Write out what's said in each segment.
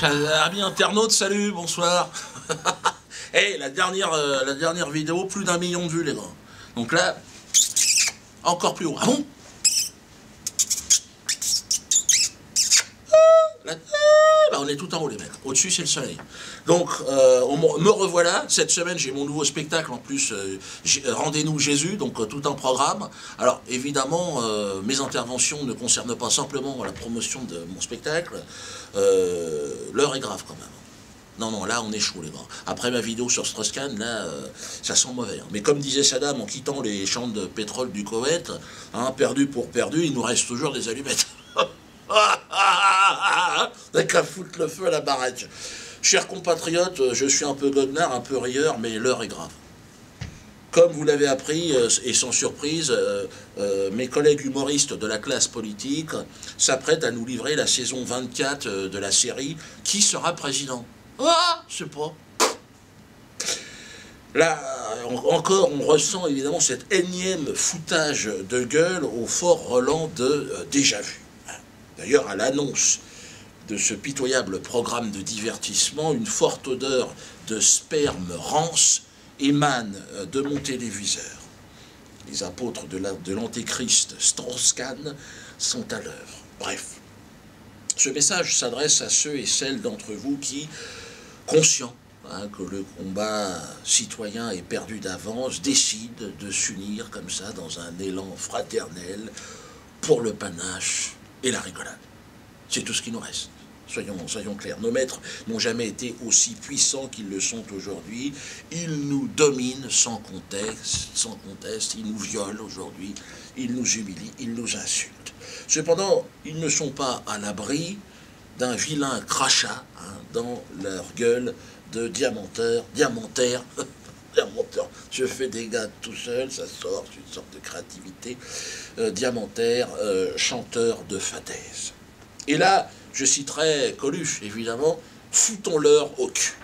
Amis internautes, salut, bonsoir. Hey, la dernière vidéo, plus d'1 million de vues, les gars. Donc là, encore plus haut. Ah bon? Là, bah on est tout en haut, les mecs. Au-dessus, c'est le soleil. Donc, me revoilà. Cette semaine, j'ai mon nouveau spectacle. En plus, Rendez-nous Jésus, donc tout un programme. Alors, évidemment, mes interventions ne concernent pas simplement la promotion de mon spectacle. L'heure est grave, quand même. Non, non, là, on est chaud, les gars. Après ma vidéo sur Strauss-Kahn, là, ça sent mauvais. Hein. Mais comme disait Saddam, en quittant les champs de pétrole du Koweït, hein, perdu pour perdu, il nous reste toujours des allumettes. T'as qu'à foutre le feu à la baraque. Chers compatriotes, je suis un peu goguenard, un peu rieur, mais l'heure est grave. Comme vous l'avez appris, et sans surprise, mes collègues humoristes de la classe politique s'apprêtent à nous livrer la saison 24 de la série « Qui sera président ?» Ah, je sais pas. Là, encore, on ressent évidemment cet énième foutage de gueule au fort Roland de Déjà Vu. D'ailleurs, à l'annonce de ce pitoyable programme de divertissement, une forte odeur de sperme rance émane de mon téléviseur. Les apôtres de l'antéchrist Strauss-Kahn sont à l'œuvre. Bref, ce message s'adresse à ceux et celles d'entre vous qui, conscients que le combat citoyen est perdu d'avance, décident de s'unir comme ça dans un élan fraternel pour le panache et la rigolade. C'est tout ce qui nous reste. Soyons clairs. Nos maîtres n'ont jamais été aussi puissants qu'ils le sont aujourd'hui. Ils nous dominent sans conteste. Ils nous violent aujourd'hui. Ils nous humilient. Ils nous insultent. Cependant, ils ne sont pas à l'abri d'un vilain crachat dans leur gueule de diamantaire. Je fais des gars tout seul, ça sort, c'est une sorte de créativité. Diamantaire, chanteur de fadaise. Et là, je citerai Coluche, évidemment, foutons-leur au cul.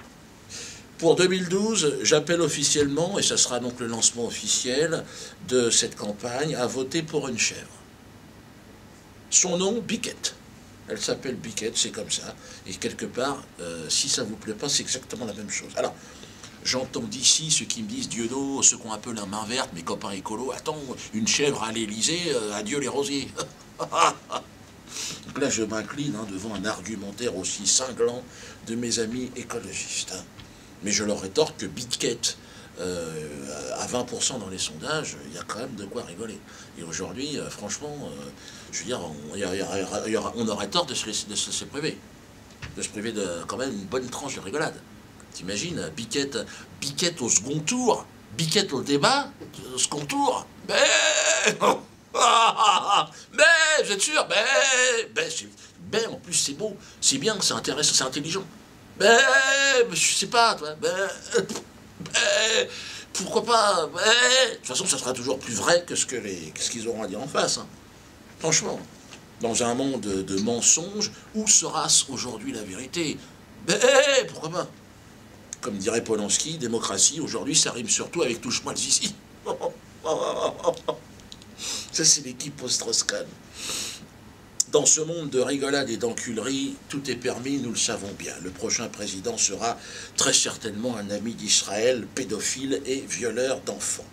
Pour 2012, j'appelle officiellement, et ça sera donc le lancement officiel de cette campagne, à voter pour une chèvre. Son nom, Biquette. Elle s'appelle Biquette, c'est comme ça. Et quelque part, si ça vous plaît pas, c'est exactement la même chose. Alors, j'entends d'ici ceux qui me disent, Dieudo, ceux qui ont un peu la main verte, mes copains écolos, attends, une chèvre à l'Élysée, adieu les rosiers. Donc là, je m'incline devant un argumentaire aussi cinglant de mes amis écologistes. Mais je leur rétorque que Biquette, à 20% dans les sondages, il y a quand même de quoi rigoler. Et aujourd'hui, franchement, je veux dire, on aurait tort de se priver. De se priver de quand même une bonne tranche de rigolade. T'imagines, Biquette au second tour, Biquette au débat, au second tour, mais, vous êtes sûr? En plus c'est beau, c'est bien, c'est intéressant, c'est intelligent. Je sais pas, toi. Pourquoi pas? De toute façon, ça sera toujours plus vrai que ce qu'ils auront à dire en face. Hein. Franchement, dans un monde de mensonges, où sera-ce aujourd'hui la vérité? Pourquoi pas? Comme dirait Polanski, démocratie, aujourd'hui, ça rime surtout avec touche-moi le zizi. Ça, c'est l'équipe post-Strauss-Kahn. Dans ce monde de rigolade et d'enculerie, tout est permis, nous le savons bien. Le prochain président sera très certainement un ami d'Israël, pédophile et violeur d'enfants.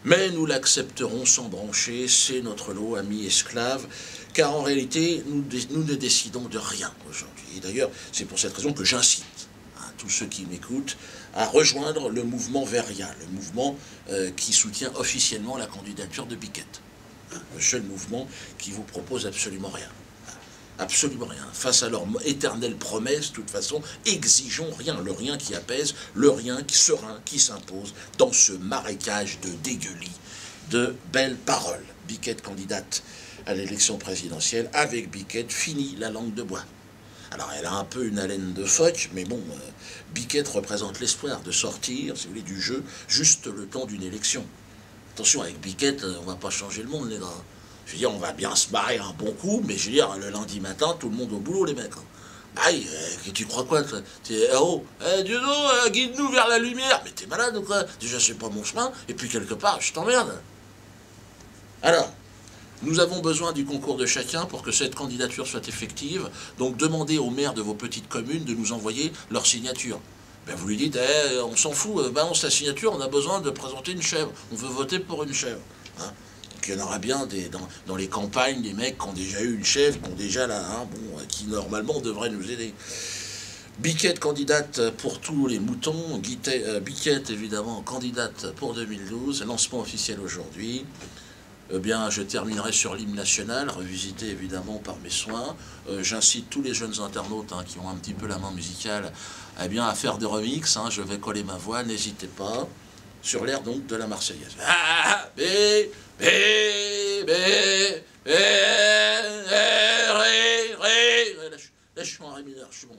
Mais nous l'accepterons sans broncher, c'est notre lot, amis esclaves, car en réalité, nous ne décidons de rien aujourd'hui. Et d'ailleurs, c'est pour cette raison que j'incite tous ceux qui m'écoutent à rejoindre le mouvement Veria, le mouvement qui soutient officiellement la candidature de Biquette. Le seul mouvement qui vous propose absolument rien. Absolument rien. Face à leur éternelle promesse, de toute façon, exigeons rien. Le rien qui apaise, le rien serein qui s'impose dans ce marécage de dégueulis, de belles paroles. Biquette candidate à l'élection présidentielle. Avec Biquette, fini la langue de bois. Alors, elle a un peu une haleine de phoque, mais bon, Biquette représente l'espoir de sortir, si vous voulez, du jeu, juste le temps d'une élection. Attention, avec Biquette, on va pas changer le monde, les gars. Je veux dire, on va bien se marrer un bon coup, mais je veux dire, le lundi matin, tout le monde au boulot, les mecs. Aïe, tu crois quoi, toi? T'es héros. Dieudo, guide-nous vers la lumière. Mais t'es malade ou quoi? Déjà, c'est pas mon chemin, et puis quelque part, je t'emmerde. Alors, Nous avons besoin du concours de chacun pour que cette candidature soit effective. Donc demandez aux maires de vos petites communes de nous envoyer leur signature. Ben vous lui dites, on s'en fout, balance la signature, on a besoin de présenter une chèvre. On veut voter pour une chèvre. Hein. Donc il y en aura bien dans les campagnes des mecs qui ont déjà eu une chèvre, qui ont déjà là, hein, bon, qui normalement devraient nous aider. Biquette candidate pour tous les moutons, Biquette évidemment candidate pour 2012, lancement officiel aujourd'hui. Eh bien, je terminerai sur l'hymne national, revisité évidemment par mes soins. J'incite tous les jeunes internautes hein, qui ont un petit peu la main musicale eh bien, à faire des remixes. Hein, je vais coller ma voix, n'hésitez pas, sur l'air donc de la Marseillaise. Ah, B, B, B, B, Ré, Ré. Là, je suis en Ré mineur, je suis bon.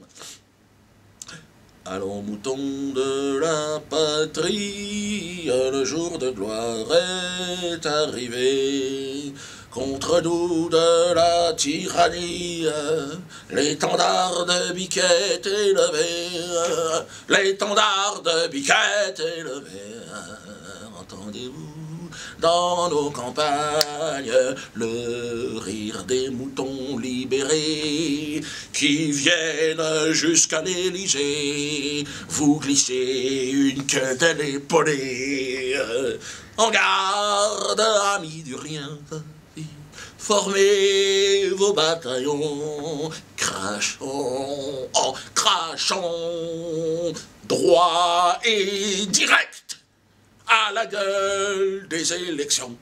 Allons, moutons de la patrie, le jour de gloire est arrivé. Contre nous de la tyrannie, l'étendard de Biquette est levé. L'étendard de Biquette est levé. Entendez-vous dans nos campagnes le rire des moutons libérés qui viennent jusqu'à l'Élysée vous glisser une queue de l'épaulée. En garde, amis du rien, formez vos bataillons, crachons, oh, crachons, droit et direct à la gueule des élections.